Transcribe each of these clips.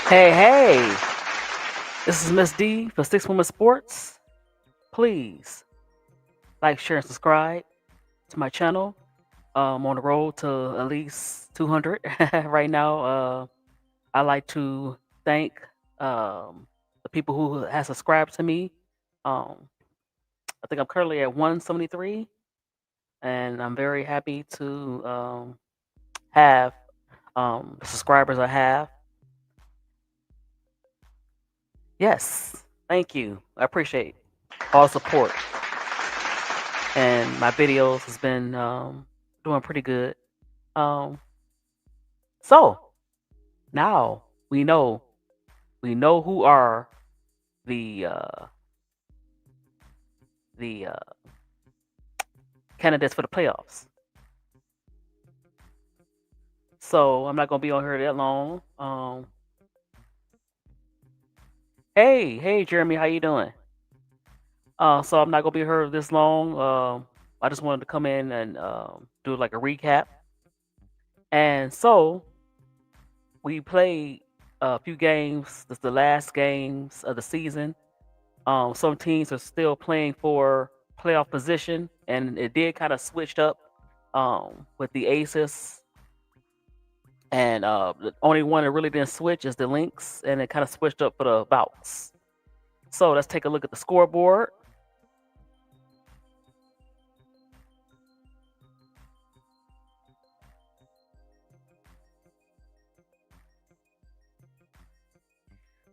Hey, hey, this is Miss D for Six Women Sports. Please like, share, and subscribe to my channel. On the road to at least 200 right now. I like to thank the people who have subscribed to me. Um, I think I'm currently at 173, and I'm very happy to have the subscribers I have. Yes, thank you. I appreciate all the support. And my videos has been doing pretty good. Um, so now we know who are the uh, the candidates for the playoffs. So I'm not gonna be on here that long. Hey, Jeremy, how you doing? So I'm not gonna be here this long. I just wanted to come in and do like a recap. And so we played a few games. This is the last games of the season. Some teams are still playing for playoff position, and it did kind of switched up with the Aces. And the only one that really didn't switch is the Lynx, and it kind of switched up for the Bouts. So let's take a look at the scoreboard.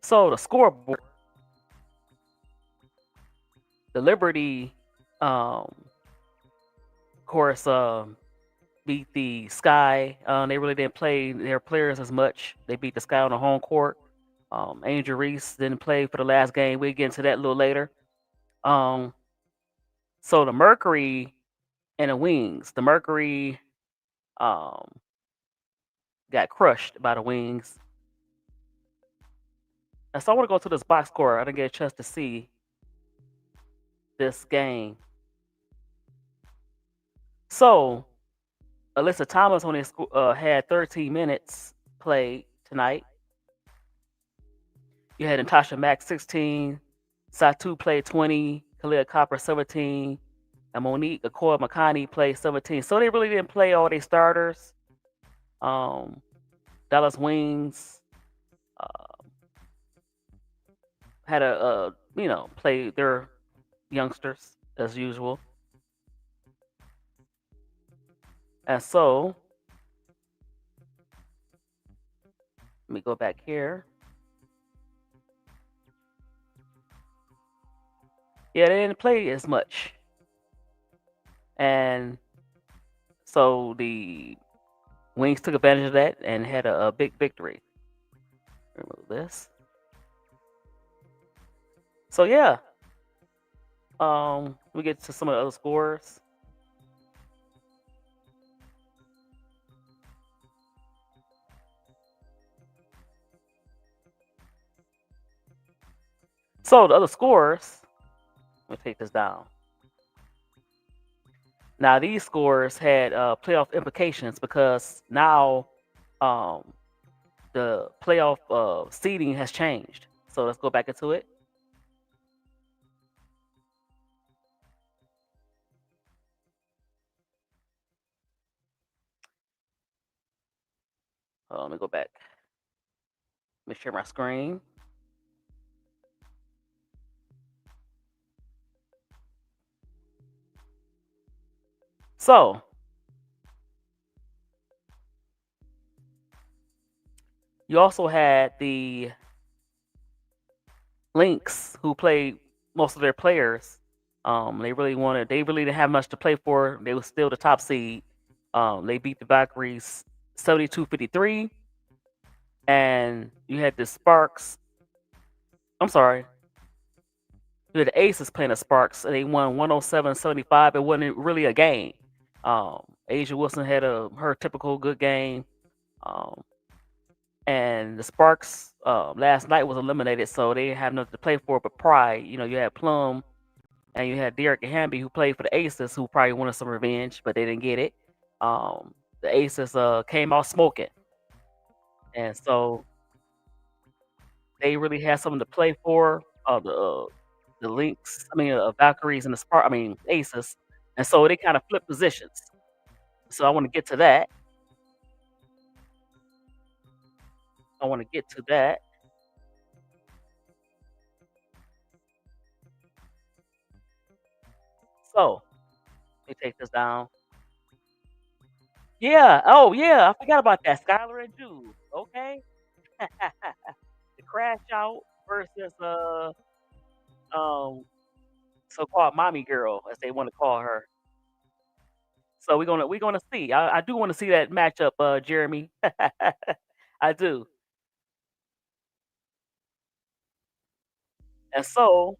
So the scoreboard, the Liberty, of course, beat the Sky. They really didn't play their players as much. They beat the Sky on the home court. Angel Reese didn't play for the last game. We'll get into that a little later. Um, so the Mercury and the Wings. The Mercury um, got crushed by the Wings. And so I want to go to this box score. I didn't get a chance to see this game. So Alyssa Thomas only had 13 minutes played tonight. You had Natasha Mack 16, Satu played 20, Kalia Copper 17, and Monique Akoi Makani played 17. So they really didn't play all their starters. Um, Dallas Wings had play their youngsters as usual. And so let me go back here. Yeah, they didn't play as much. And so the Wings took advantage of that and had a big victory. Remove this. So yeah. We get to some of the other scores. So the other scores, let me take this down. Now these scores had playoff implications because now the playoff seeding has changed. So let's go back into it. Let me go back. Let me share my screen. So you also had the Lynx who played most of their players. They really didn't have much to play for. They were still the top seed. They beat the Valkyries 72-53. And you had the Sparks. I'm sorry. You had the Aces playing the Sparks, and they won 107-75. It wasn't really a game. Asia Wilson had her typical good game. And the Sparks last night was eliminated, so they didn't have nothing to play for but pride. You had Plum and you had Derek Hamby who played for the Aces, who probably wanted some revenge, but they didn't get it. The Aces came out smoking, and so they really had something to play for. The Lynx, I mean, Valkyries and the Spar, I mean, Aces, and so they kind of flip positions. So I want to get to that. I want to get to that. So let me take this down. Yeah. Oh, yeah. I forgot about that. Skylar and Jude. Okay. The Crash Out versus um so-called mommy girl, as they want to call her. So we're gonna see. I do want to see that matchup, Jeremy. I do. And so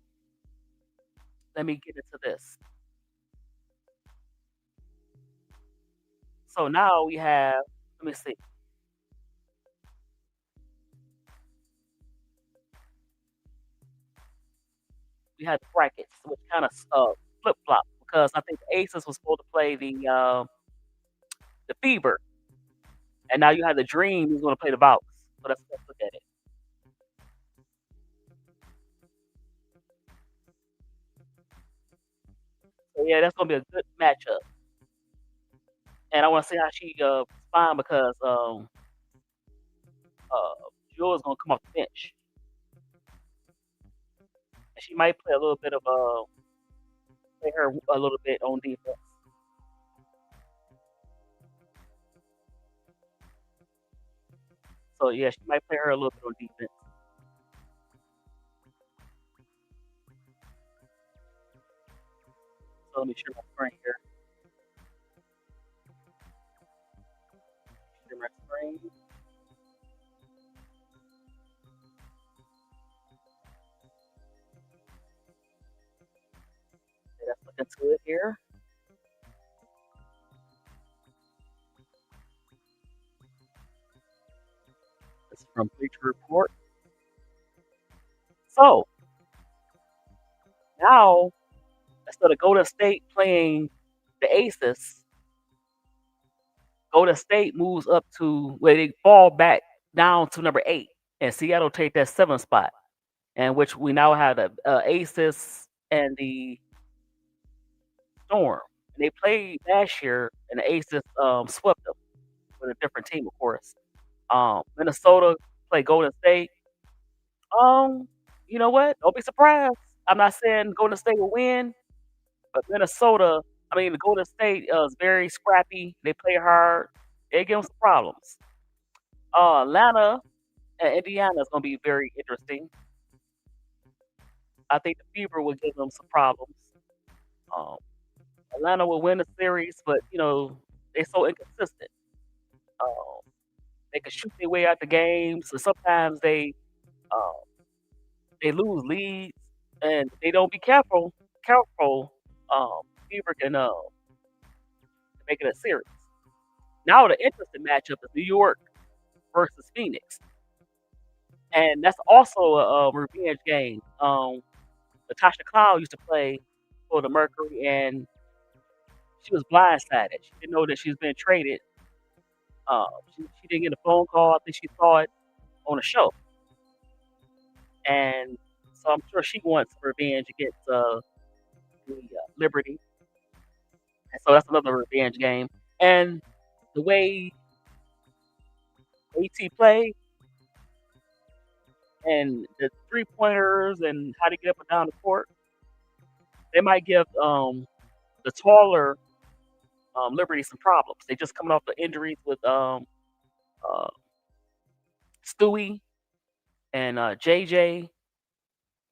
let me get into this. So now we have. Let me see. We had the brackets, which kind of flip flop because I think the Aces was supposed to play the Fever, and now you have the Dream who's going to play the Valks. So let's look at it. So yeah, that's going to be a good matchup, and I want to see how she respond because Jewel is going to come off the bench, and she might play a little bit of play her a little bit on defense. So yeah, she might play her a little bit on defense. So let me share my screen here. Share my screen. Okay, let's look into it here. This is from Bleacher Report. So now instead of Golden State playing the Aces, Golden State moves up to where they fall back down to number 8, and Seattle take that 7th spot, and which we now have the Aces and the Storm. And they played last year, and the Aces swept them with a different team, of course. Minnesota play Golden State. Um, you know what? Don't be surprised. I'm not saying Golden State will win, but Minnesota, I mean, the Golden State is very scrappy. They play hard. They give them some problems. Atlanta and Indiana is going to be very interesting. I think the Fever will give them some problems. Um, Atlanta will win the series, but they're so inconsistent. Um, they can shoot their way out the games, so sometimes uh, they lose leads, and if they don't be careful. Careful, Fever can make it a series. Now the interesting matchup is New York versus Phoenix, and that's also a revenge game. Natasha Cloud used to play for the Mercury, and she was blindsided. She didn't know that she was being traded. She didn't get a phone call. I think she saw it on a show, and so I'm sure she wants revenge against Liberty, and so that's another revenge game. And the way AT play and the 3 pointers and how to get up and down the court, they might give the taller Liberty some problems. They just coming off the injuries with uh, Stewie and JJ,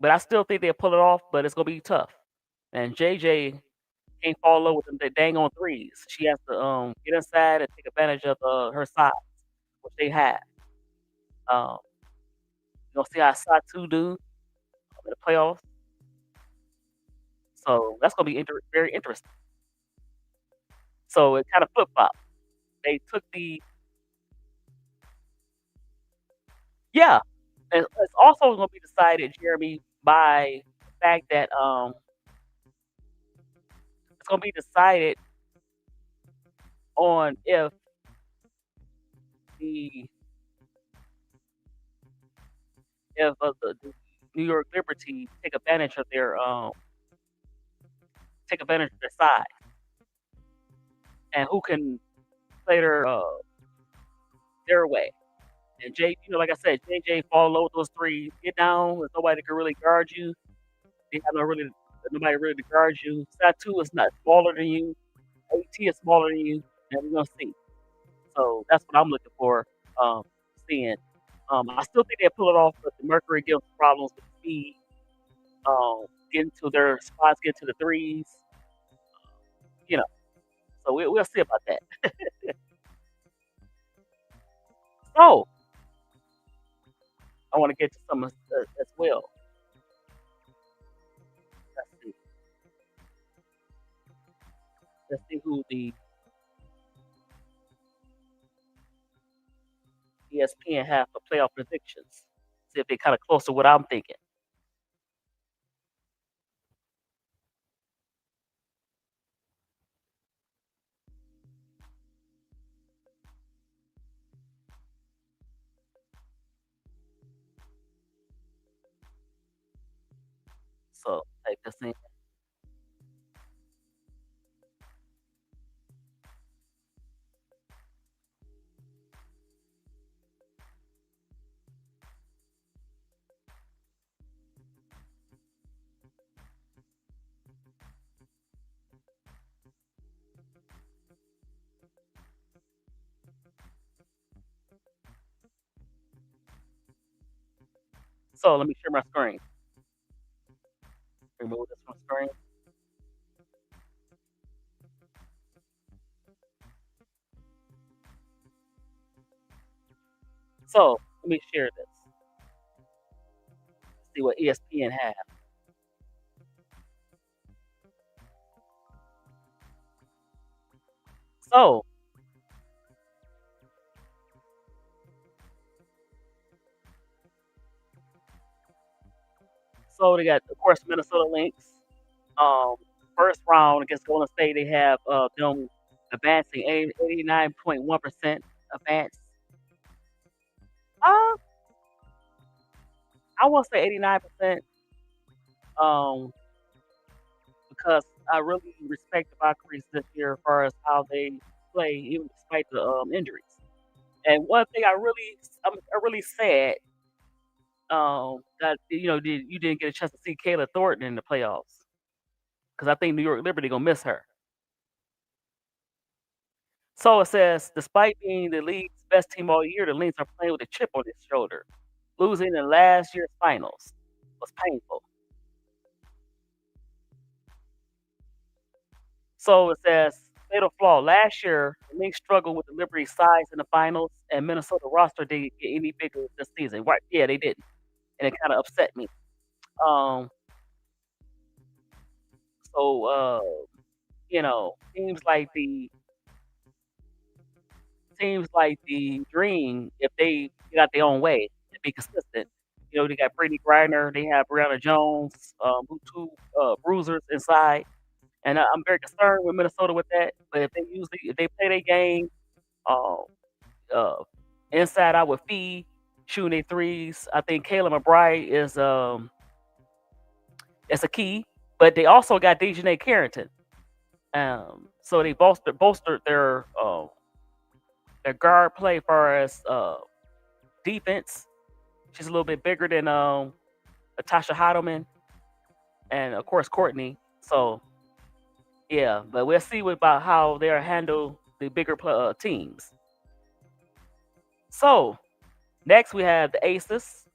but I still think they'll pull it off. But it's gonna be tough. And JJ can't fall in love with them. They dang on threes. She has to get inside and take advantage of her size, which they have. Um, you know, see how Satu do in the playoffs. So that's gonna be very interesting. So it kind of flip flop. They took the yeah. And it's also gonna be decided, Jeremy, by the fact that it's gonna be decided on if the if the New York Liberty take advantage of their size and who can play their way. And like I said, JJ fall low with those threes, get down. There's nobody that can really guard you. They have nobody really to guard you. Satu is not smaller than you. AT is smaller than you, and we're gonna see. So that's what I'm looking for. Um, seeing. I still think they pull it off, but the Mercury gives problems with speed. Getting to their spots, get to the threes. You know, so we'll see about that. So I want to get to some as well. Let's see. Let's see who the ESPN have for playoff predictions. See if they're kind of close to what I'm thinking. So type this in. So let me share my screen. Remove this from screen. So let me share this. See what ESPN have. So they got, of course, Minnesota Lynx. Um, First round against Golden State, they have them advancing 89.1% advance. Uh, I won't say 89%. Um, because I really respect the Valkyries this year as far as how they play, even despite the injuries. And one thing I'm really sad that you didn't get a chance to see Kayla Thornton in the playoffs because I think New York Liberty gonna miss her. So it says, despite being the league's best team all year, the Lynx are playing with a chip on its shoulder. Losing in last year's finals was painful. So it says, fatal flaw. Last year, the Lynx struggled with the Liberty's size in the finals, and Minnesota roster didn't get any bigger this season. Right? Yeah, they didn't, and it kind of upset me. Um, so teams like the Dream, if they get out their own way and be consistent, they got Brittany Griner, they have Brianna Jones, who two bruisers inside, and I'm very concerned with Minnesota with that. But if they play their game, uh, uh, inside out with Fee, shooting their threes, I think Kayla McBride is a key. But they also got Dejanay Carrington, so they bolstered their guard play as far as defense. She's a little bit bigger than Natasha Heidelman and of course Courtney. So yeah, but we'll see about how they'll handle the bigger teams. So next we have the Aces.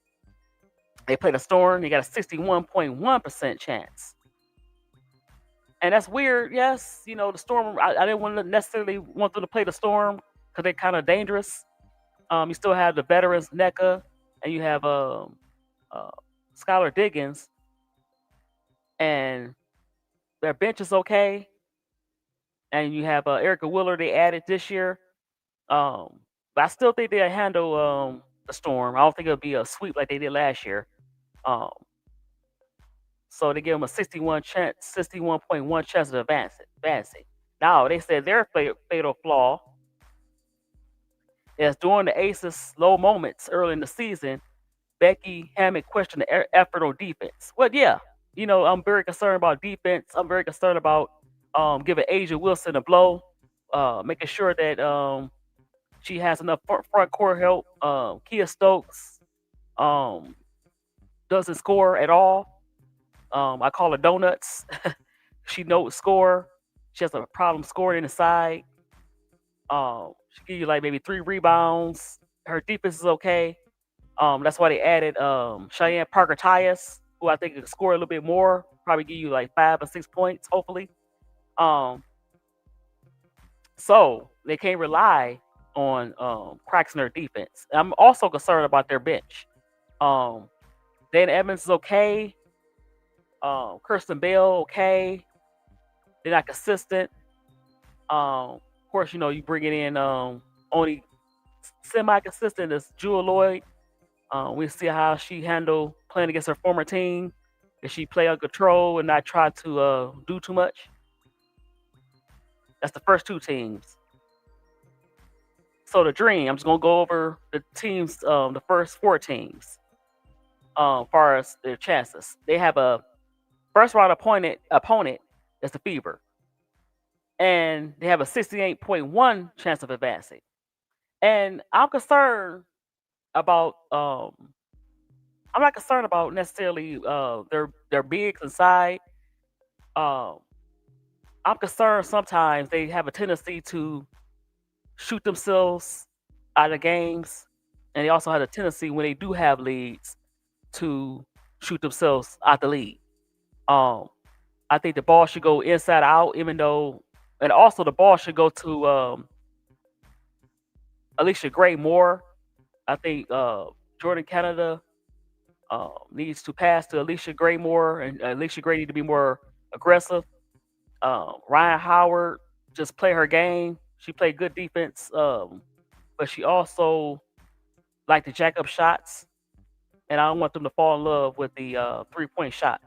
They play the Storm. They got a 61.1% chance. And that's weird. Yes, the Storm. I didn't necessarily want them to play the Storm because they're kind of dangerous. You still have the veterans NECA, and you have uh, Skylar Diggins, and their bench is okay. And you have Erica Wheeler they added this year. But I still think they'll handle the Storm. I don't think it'll be a sweep like they did last year. Um, so they give them a 61.1 chance of advancing. Now they said their fatal flaw is during the Aces' low moments early in the season. Becky Hammond questioned the effort on defense. Well, yeah, I'm very concerned about defense. I'm very concerned about giving Asia Wilson a blow, making sure that she has enough front court help. Kia Stokes um, doesn't score at all. I call her donuts. She knows score. She has a problem scoring inside. She give you like maybe 3 rebounds. Her defense is okay. That's why they added Cheyenne Parker Tyus, who I think could score a little bit more. Probably give you like 5 or 6 points, hopefully. Um, so they can't rely on cracks in their defense. I'm also concerned about their bench. Um, Dan Evans is okay. Kirsten Bell okay. They're not consistent. Of course, you bring it in only semi-consistent is Jewel Lloyd. We see how she handled playing against her former team. If she play under control and not try to do too much. That's the first 2 teams. So the Dream, I'm just gonna go over the teams, the first 4 teams, as far as their chances. They have a first round opponent that's the Fever, and they have a 68.1 chance of advancing. And about I'm not concerned about necessarily their bigs inside. Um, I'm concerned sometimes they have a tendency to shoot themselves out of games, and they also have a tendency when they do have leads to shoot themselves out the lead. Um, I think the ball should go inside out, even though, and also the ball should go to Alicia Gray more. I think Jordan Canada needs to pass to Alicia Gray more, and Alicia Gray need to be more aggressive. Ryan Howard just play her game. She played good defense, but she also like to jack up shots, and I don't want them to fall in love with the 3-point shot.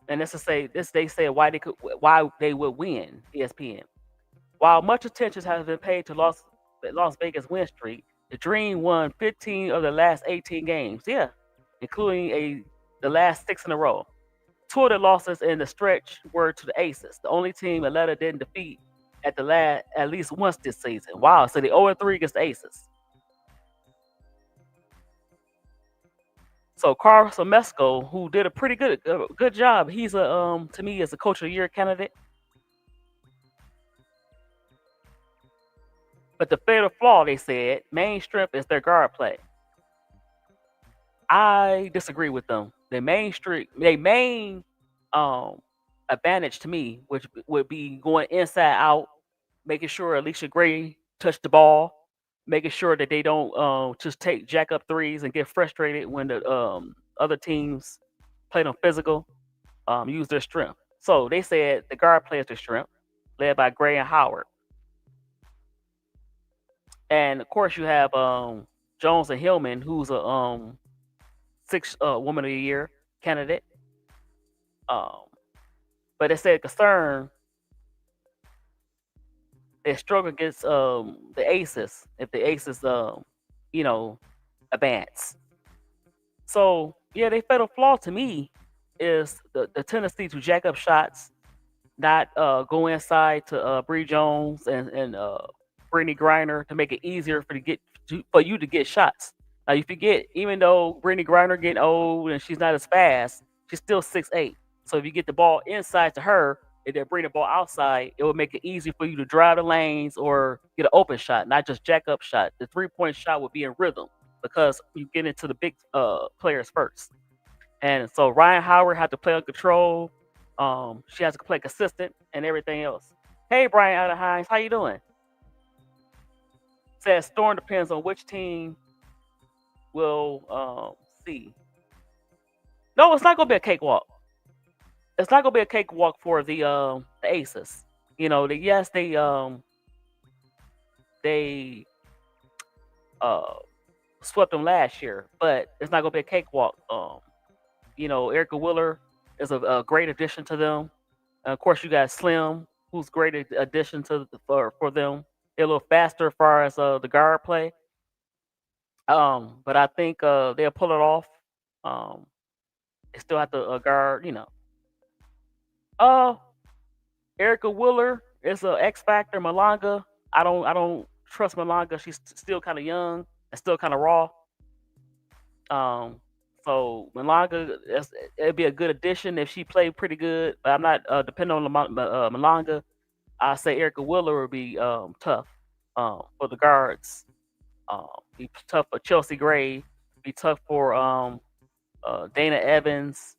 And this to say this they say why they would win ESPN. While much attention has been paid to Las Vegas win streak, the Dream won 15 of the last 18 games. Yeah, including the last 6 in a row. 2 of the losses in the stretch were to the Aces, the only team Atlanta didn't defeat at least once this season. Wow, so they 0-3 against the Aces. So Carl Somesco, who did a pretty good job, he's to me as a coach of the year candidate. But the fatal flaw, they said, main strength is their guard play. I disagree with them. Their main advantage to me, which would be going inside out, making sure Alicia Gray touched the ball, making sure that they don't just take jack up threes and get frustrated when the other teams play them physical, use their strength. So they said the guard play is their strength, led by Gray and Howard. And of course, you have Jones and Hillman, who's a 6 Woman of the Year candidate. But it said concern they struggle against the Aces if the Aces advance. So yeah, they fatal flaw to me is the tendency to jack up shots, not go inside to Bree Jones and Brittany Griner to make it easier for you to get shots. Now you forget, even though Brittany Griner getting old and she's not as fast, she's still 6'8". So if you get the ball inside to her and then bring the ball outside, it will make it easy for you to drive the lanes or get an open shot, not just jack up shot. The 3-point shot will be in rhythm because you get into the big players first. And so Ryan Howard had to play on control. She has to play consistent and everything else. Hey, Brian Allen Hines, how you doing? Says Storm depends on which team will see. No, it's not gonna be a cakewalk. It's not gonna be a cakewalk for the Aces. Yes, they swept them last year, but it's not gonna be a cakewalk. Erica Wheeler is a great addition to them. And of course, you got Slim, who's a great addition for them. They're a little faster as far as the guard play. But I think they'll pull it off. Um, they still have to guard, Uh, Erica Wheeler is a X Factor. Malanga, I don't trust Malanga. She's still kind of young and still kind of raw. Um, so Malanga, it'd be a good addition if she played pretty good. But I'm not depending on Malanga. I say Erica Wheeler would be tough for the guards. Be tough for Chelsea Gray. Be tough for Dana Evans.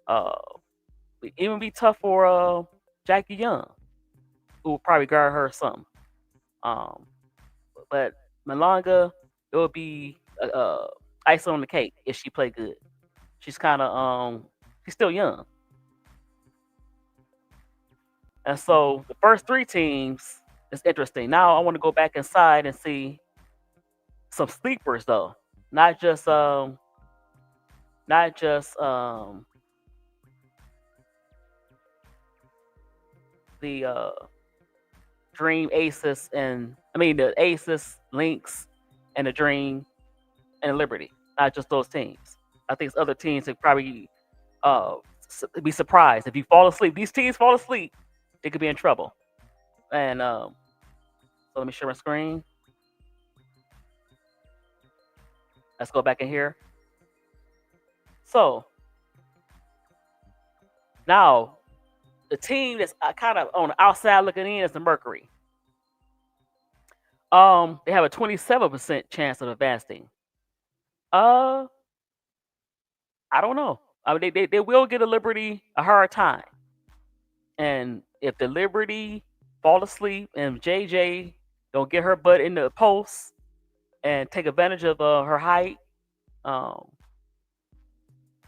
Uh, even be tough for Jackie Young, who will probably guard her something. Um, but Malanga, it would be icing on the cake if she played good. She's kind of she's still young, and so the first three teams is interesting. Now I want to go back inside and see some sleepers though, not just not just the Dream Aces and I mean the Aces, Lynx, and the Dream and the Liberty. Not just those teams. I think other teams would probably uh, be surprised if you fall asleep. These teams fall asleep, they could be in trouble. And so let me share my screen. Let's go back in here. So now the team that's kind of on the outside looking in is the Mercury. They have a 27% chance of advancing. Uh, I don't know. I mean, they will get a Liberty a hard time, and if the Liberty fall asleep and JJ don't get her butt in the post and take advantage of her height, um,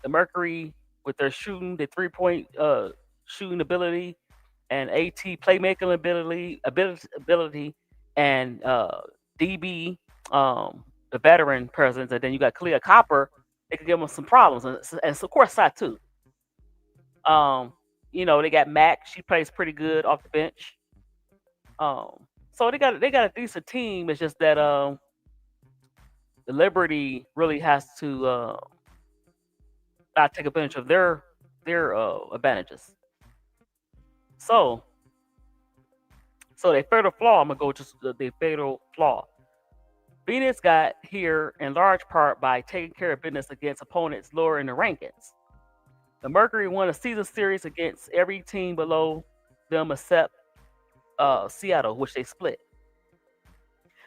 the Mercury with their shooting, the 3 point shooting ability, and AT playmaking ability, and DB, the veteran presence, and then you got Clea Copper. They could give them some problems, and of course Satu. Um, they got Mac. She plays pretty good off the bench. So they got a decent team. It's just that the Liberty really has to not take advantage of their advantages. So the fatal flaw. I'm gonna go to the fatal flaw. Phoenix got here in large part by taking care of business against opponents lower in the rankings. The Mercury won a season series against every team below them except Seattle, which they split.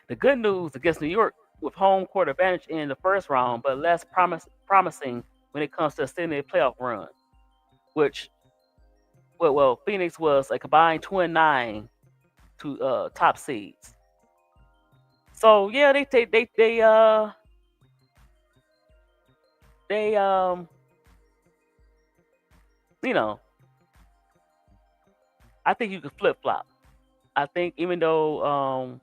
The good news against New York with home court advantage in the first round, but less promising when it comes to extending a playoff run, which Phoenix was a combined 2-9 to top seeds. So yeah, they you know I think you could flip flop. I think even though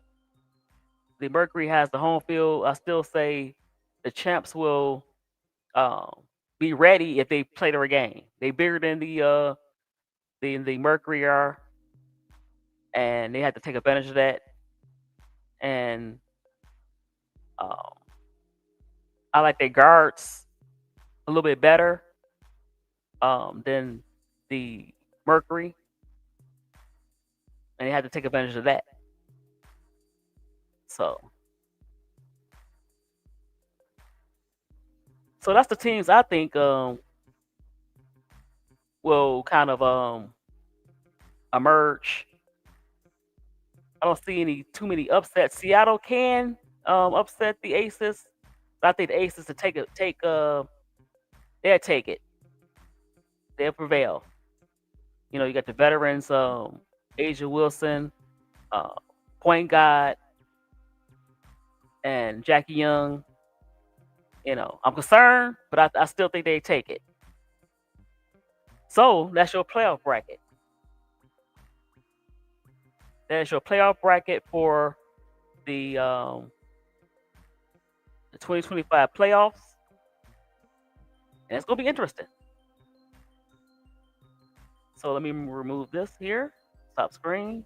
the Mercury has the home field, I still say the champs will um, be ready if they play their game. They bigger than the Mercury are, and they have to take advantage of that. And um, I like their guards a little bit better than the Mercury, and they have to take advantage of that. So that's the teams I think will kind of emerge. I don't see too many upsets. Seattle can upset the Aces. But I think the Aces to they'll take it. They'll prevail. You got the veterans, Asia Wilson, uh, point guard, and Jackie Young. I'm concerned, but I still think they take it. So that's your playoff bracket. That is your playoff bracket for the 2025 playoffs, and it's gonna be interesting. So let me remove this here. Stop screen.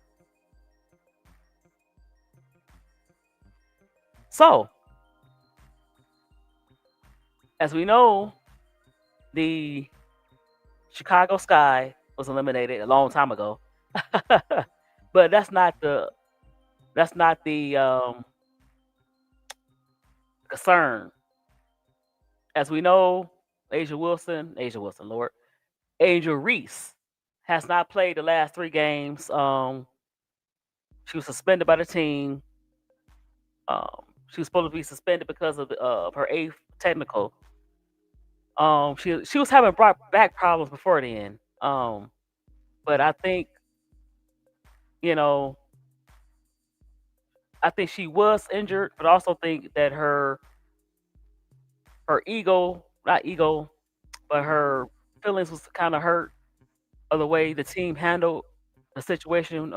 So As we know, the Chicago Sky was eliminated a long time ago, but that's not the concern. As we know, Lord, Angel Reese has not played the last 3 games. She was suspended by the team. She was supposed to be suspended because of her eighth technical. She was having brought back problems before then. But you know I think she was injured, but I also think that her ego, not ego, but her feelings was kind of hurt of the way the team handled the situation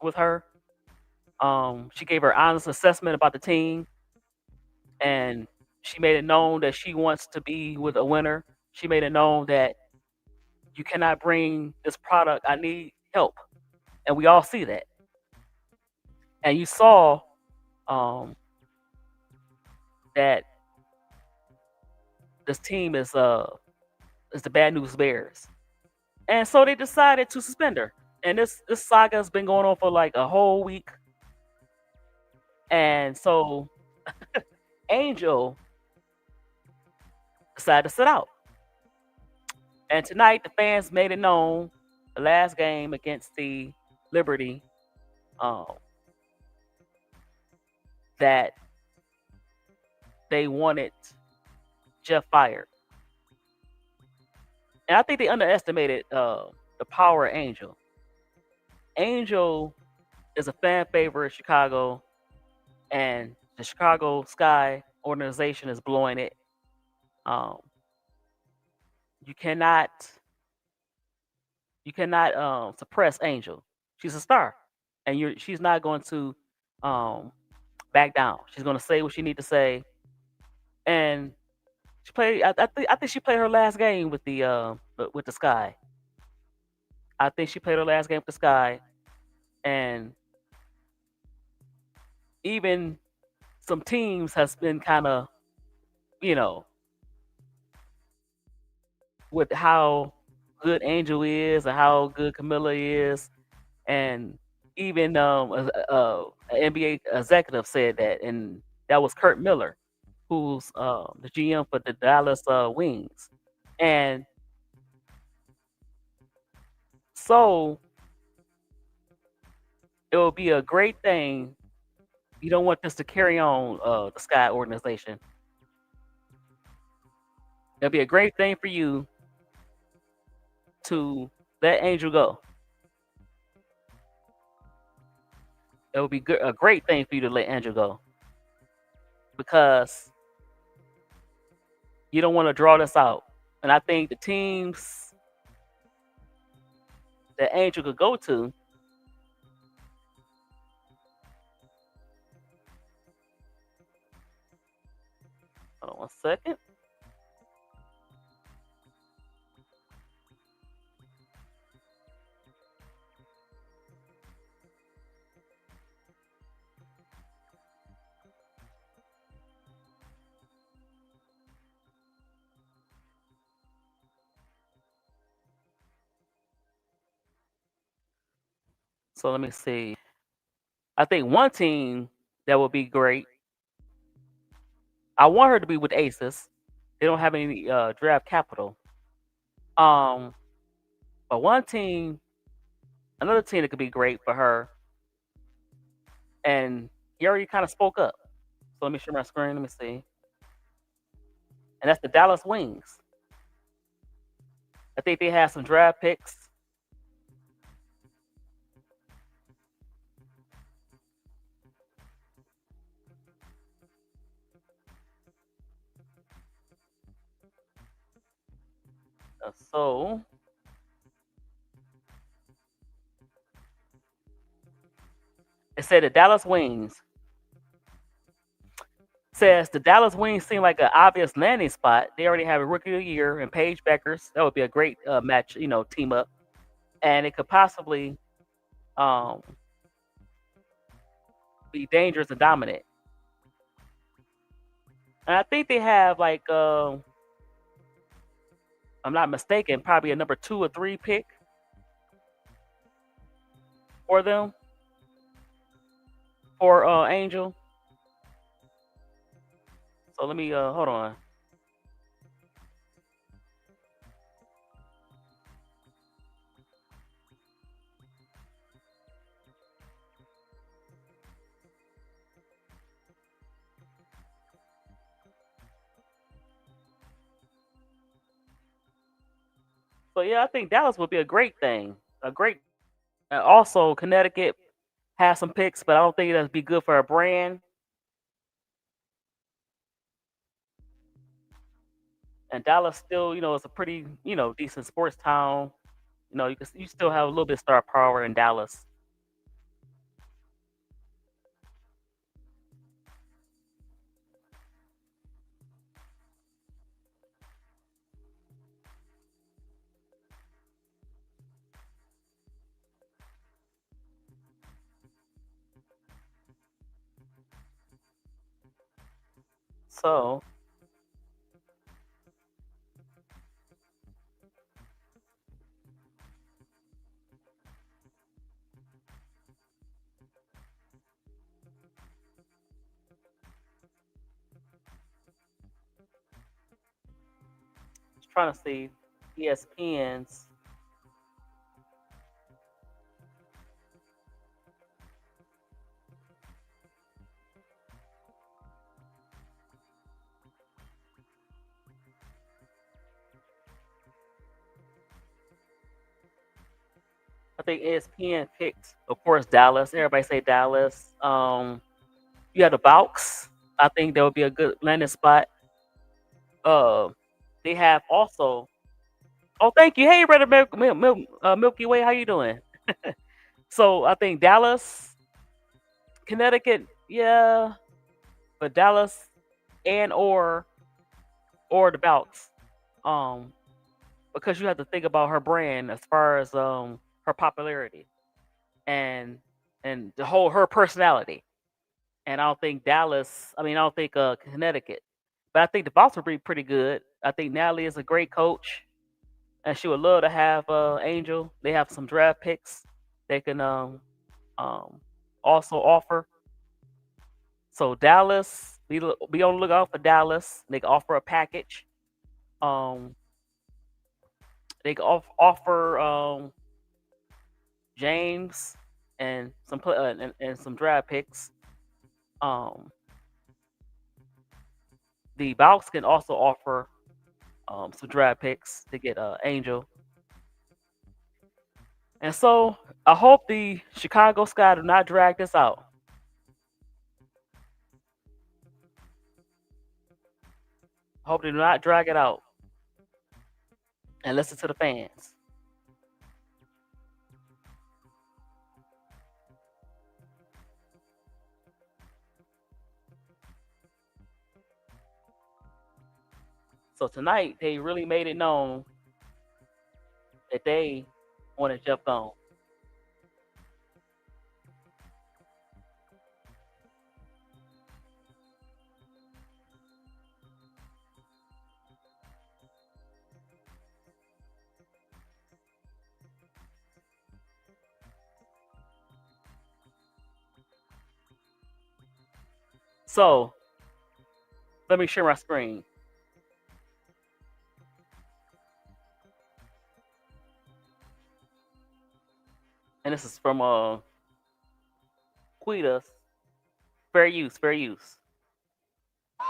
with her. She gave her honest assessment about the team, and she made it known that she wants to be with a winner. She made it known that you cannot bring this product. I need help, and we all see that. And you saw um, that this team is the Bad News Bears, and so they decided to suspend her. And this saga has been going on for like a whole week, and so Angel decided to sit out. And tonight, the fans made it known the last game against the Liberty um, that they wanted Jeff fired. And I think they underestimated the power of Angel. Angel is a fan favorite in Chicago, and the Chicago Sky organization is blowing it. Um, you cannot suppress Angel. She's a star, and she's not going to um, back down. She's going to say what she need to say, and she played. I think she played her last game with the Sky. I think she played her last game with the Sky, and even some teams has been kind of, you know, with how good Angel is and how good Camilla is, and even an NBA executive said that, and that was Kurt Miller, who's the GM for the Dallas Wings, and so it will be a great thing. You don't want this to carry on the Sky organization. It'll be a great thing for you to let Angel go. It would be a great thing for you to let Angel go because you don't want to draw this out. And I think the teams that Angel could go to, hold on one second. So let me see. I think one team that would be great. I want her to be with Aces. They don't have any draft capital. Um, but another team that could be great for her, and he already kind of spoke up. So let me share my screen. Let me see. And that's the Dallas Wings. I think they have some draft picks. So it said the Dallas Wings says the Dallas Wings seem like an obvious landing spot. They already have a rookie of the year and Paige Beckers. That would be a great match, team up, and it could possibly um, be dangerous and dominant. And I think they have like I'm not mistaken, probably a number 2 or 3 pick for them for Angel. So let me hold on. So yeah, I think Dallas would be a great thing. A great also Connecticut has some picks, but I don't think that'd be good for a brand. And Dallas still, is a pretty, decent sports town. You still have a little bit of star power in Dallas. So just trying to see ESPN's. I think ESPN picked, of course, Dallas. Everybody say Dallas. You have the Bucks. I think that would be a good landing spot. Uh, they have also. Oh, thank you. Hey, brother Milky Way, how you doing? So I think Dallas, Connecticut, yeah, but Dallas and or the Bucks. Um, because you have to think about her brand as far as her popularity and the whole her personality. And I don't think Dallas. I mean, I don't think Connecticut, but I think the Bucks would be pretty good. I think Natalie is a great coach, and she would love to have Angel. They have some draft picks they can um also offer. So Dallas, be on the lookout for Dallas. They can offer a package. Um, they can offer James and and some draft picks. Um, the Bucks can also offer some draft picks to get Angel. And so I hope the Chicago Sky do not drag this out. I hope they do not drag it out and listen to the fans. So tonight they really made it known that they wanted Jeff gone. So let me share my screen. And this is from Quitas. Fair use, fair use. I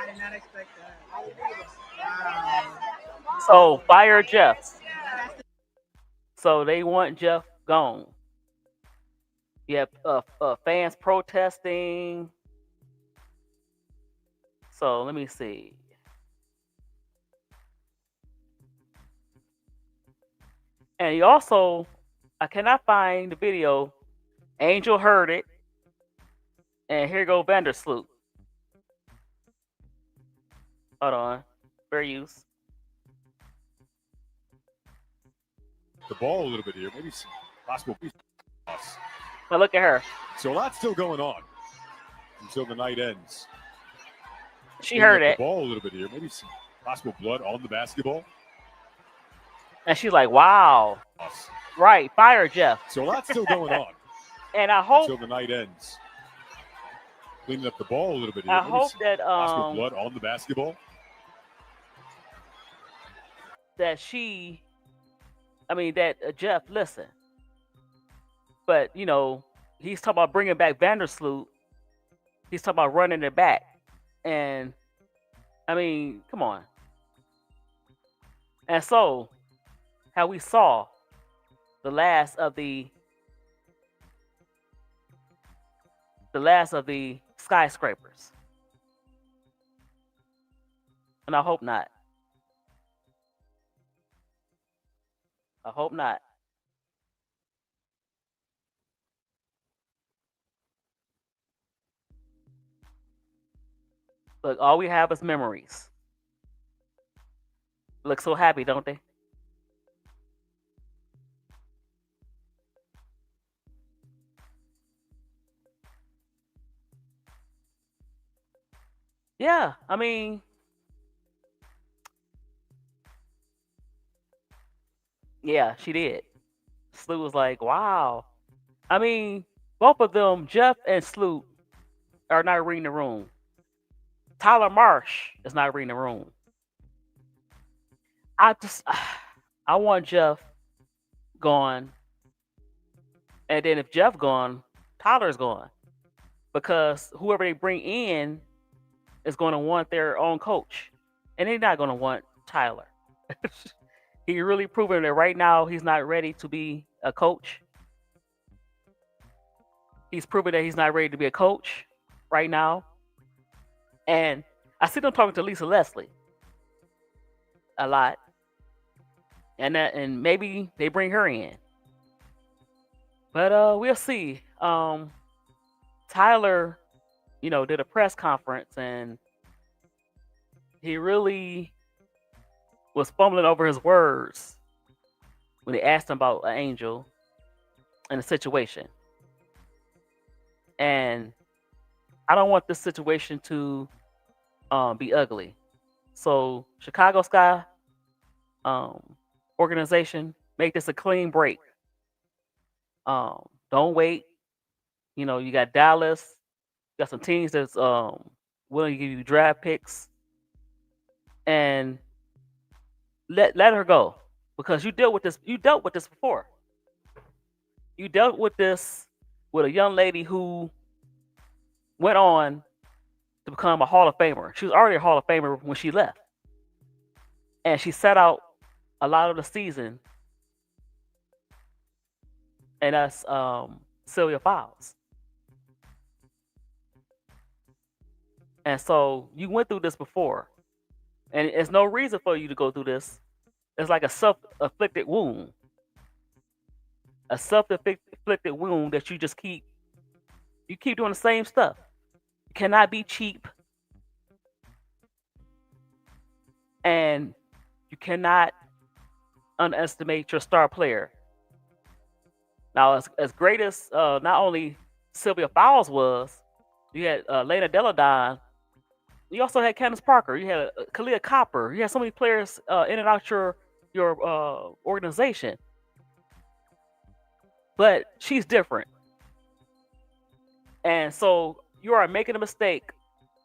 did not expect that. So fire Jeff. So they want Jeff gone. You have fans protesting. So let me see. And he also, I cannot find the video. Angel heard it, and here go Vandersloot. Hold on, fair use. the ball a little bit here. Maybe some possible loss. But look at her. So a lot still going on until the night ends. She heard the it. ball a little bit here. Maybe some possible blood on the basketball. And she's like, wow. Loss. Right. Fire Jeff. So a lot still going on And I hope until the night ends. Cleaning up the ball a little bit here. I Maybe hope some that possible blood on the basketball. That Jeff, listen. But, you know, he's talking about bringing back Vandersloot. He's talking about running it back. And, I mean, come on. And so, how we saw the last of the skyscrapers. And I hope not. I hope not. Look, all we have is memories. Look so happy, don't they? Yeah, I mean, yeah, she did. Sloot was like, wow. I mean, both of them, Jeff and Sloot, are not reading the room. Tyler Marsh is not reading the room. I want Jeff gone. And then if Jeff gone, Tyler's gone. Because whoever they bring in is going to want their own coach. And they're not going to want Tyler. He really proven that right now he's not ready to be a coach. He's proven that he's not ready to be a coach right now. And I see them talking to Lisa Leslie a lot. And maybe they bring her in. But we'll see. Tyler, did a press conference and he really was fumbling over his words when they asked him about an Angel and the situation. And I don't want this situation to be ugly. So Chicago Sky organization, make this a clean break. Don't wait. You got Dallas, you got some teams that's willing to give you draft picks, and let her go, because you dealt with this before. You dealt with this with a young lady who went on to become a Hall of Famer. She was already a Hall of Famer when she left, and she sat out a lot of the season, and that's Sylvia Fowles. And so you went through this before, and it's no reason for you to go through this. It's like a self-afflicted wound. A self-afflicted wound that you just keep doing the same stuff. You cannot be cheap, and you cannot underestimate your star player. Now, as great as not only Sylvia Fowles was, you had Lena Deladon. You also had Candace Parker. You had Kalia Copper. You had so many players in and out your organization. But she's different. And so you are making a mistake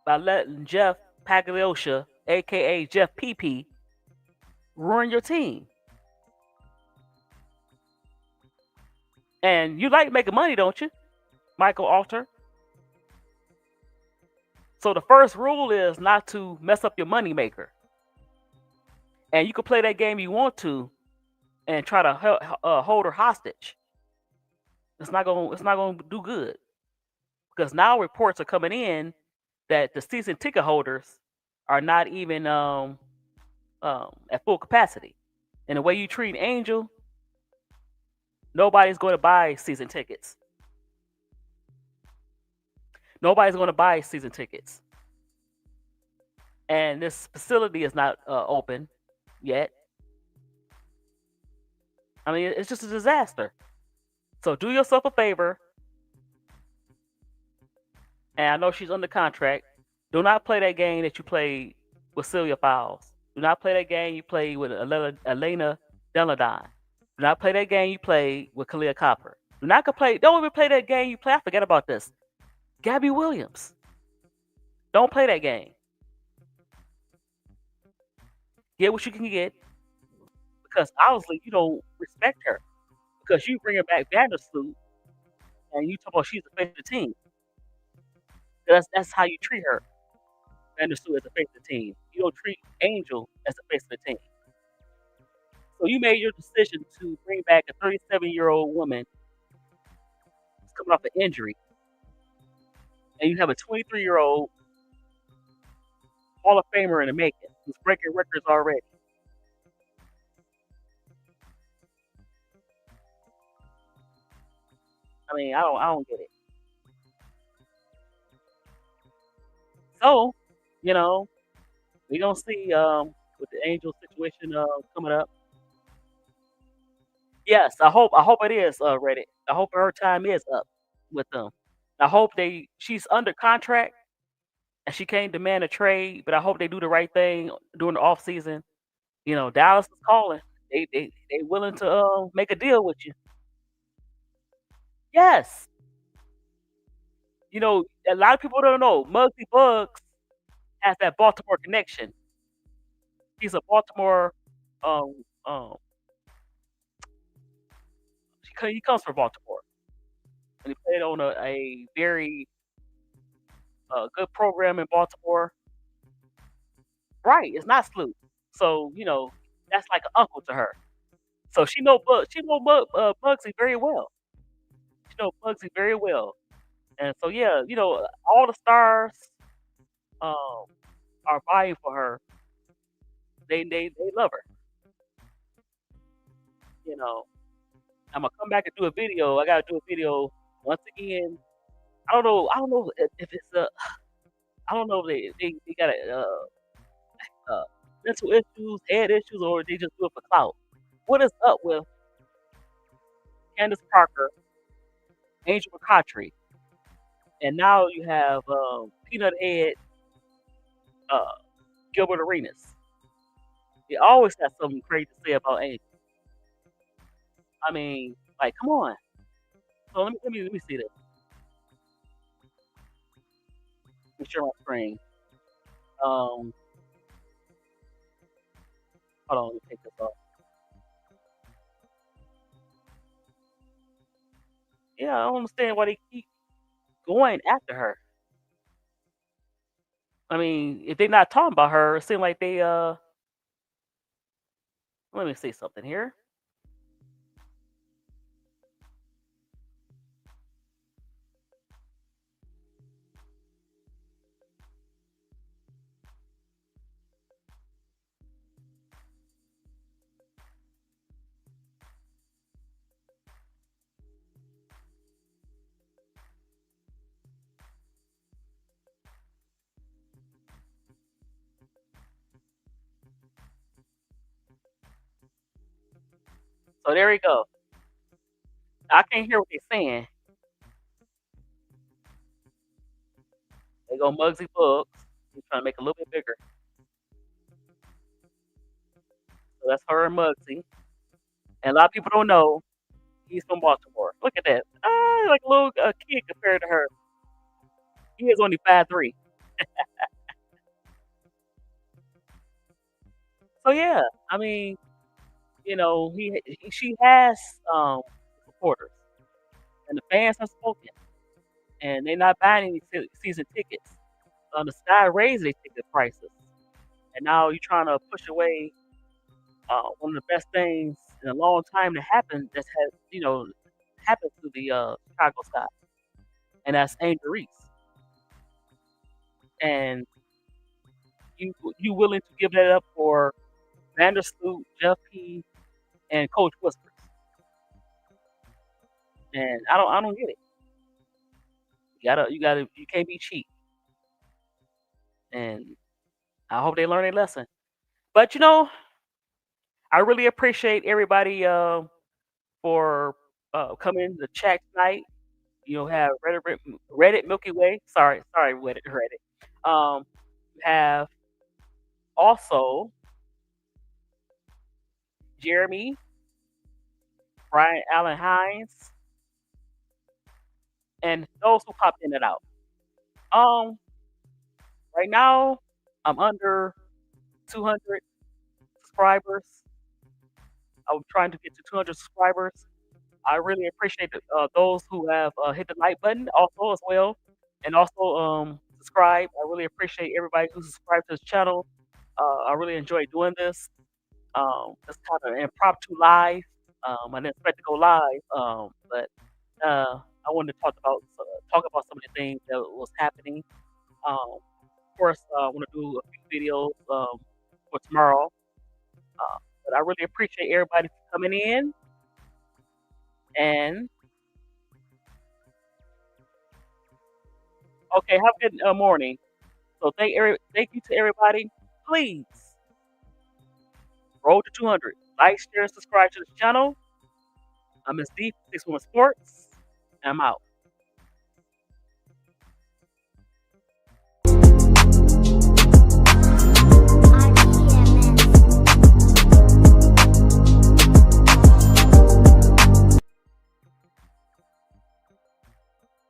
by letting Jeff Pagliosha, a.k.a. Jeff PP, ruin your team. And you like making money, don't you, Michael Alter? So the first rule is not to mess up your money maker. And you can play that game you want to, and try to hold her hostage. It's not going to do good, because now reports are coming in that the season ticket holders are not even at full capacity. And the way you treat Angel, nobody's going to buy season tickets. Nobody's going to buy season tickets. And this facility is not open yet. I mean, it's just a disaster. So do yourself a favor, and I know she's under contract. Do not play that game that you played with Celia Fowles. Do not play that game you played with Elena Deladon. Do not play that game you played with Kalia Copper. Do not play. Don't even play that game you play. I forget about this. Gabby Williams. Don't play that game. Get what you can get because obviously you don't respect her because you bring her back Vandersloot and you talk about she's the face of the team. That's how you treat her. Vandersloot as the face of the team. You don't treat Angel as the face of the team. So you made your decision to bring back a 37-year-old woman who's coming off an injury, and you have a 23-year-old Hall of Famer in the making who's breaking records already. I mean, I don't get it. So, you know, we gonna see with the Angel situation coming up. Yes, I hope it is Reddit. I hope her time is up with them. I hope she's under contract and she can't demand a trade, but I hope they do the right thing during the off season. You know, Dallas is calling. They willing to make a deal with you. Yes. You know, a lot of people don't know. Muggsy Bugs has that Baltimore connection. He's a Baltimore um um he comes from Baltimore. And he played on a very good program in Baltimore. Right, it's not Sloop. So, you know, that's like an uncle to her. So she know Bugsy very well. She know Bugsy very well. And so yeah, you know, all the stars um are vying for her. They love her. You know. I'm gonna come back and do a video. I gotta do a video once again. I don't know if it's I don't know if they got mental issues, head issues, or they just do it for clout. What is up with Candace Parker, Angel McCoughtry, and now you have Peanut Head uh, Gilbert Arenas. He always has something crazy to say about Angel. I mean, like, come on. So let me see this. Let me share my screen. Um, hold on, let me take this off. Yeah, I don't understand why they keep going after her. I mean, if they're not talking about her, it seems like they let me see something here. So there we go. I can't hear what they're saying. They go Muggsy Bugs. He's trying to make it a little bit bigger. So that's her and Muggsy. And a lot of people don't know he's from Baltimore. Look at that. Ah, like a little kid compared to her. He is only 5'3". So yeah, I mean, you know, she has supporters, and the fans have spoken, and they're not buying any season tickets. The Sky raised their ticket prices, and now you're trying to push away one of the best things in a long time to happen. That has happened to the Chicago Sky, and that's Angel Reese. And you willing to give that up for Vandersloot, Jeff P, and Coach Whispers? And I don't get it. You can't be cheap. And I hope they learn a lesson. But you know, I really appreciate everybody for coming to the chat tonight. You have Reddit Milky Way. Sorry, Reddit. You have also Jeremy, Brian Allen Hines, and those who popped in and out. Right now I'm under 200 subscribers. I'm trying to get to 200 subscribers. I really appreciate those who have hit the like button also as well, and also subscribe. I really appreciate everybody who subscribed to this channel. I really enjoy doing this. It's kind of impromptu live. I didn't expect to go live, but I wanted to talk about some of the things that was happening. Of course, I want to do a few videos for tomorrow. But I really appreciate everybody for coming in. And okay, have a good morning. So thank you to everybody. Please roll to 200. Like, share, subscribe to this channel. I'm Miss D, 6 Women Sports, and I'm out.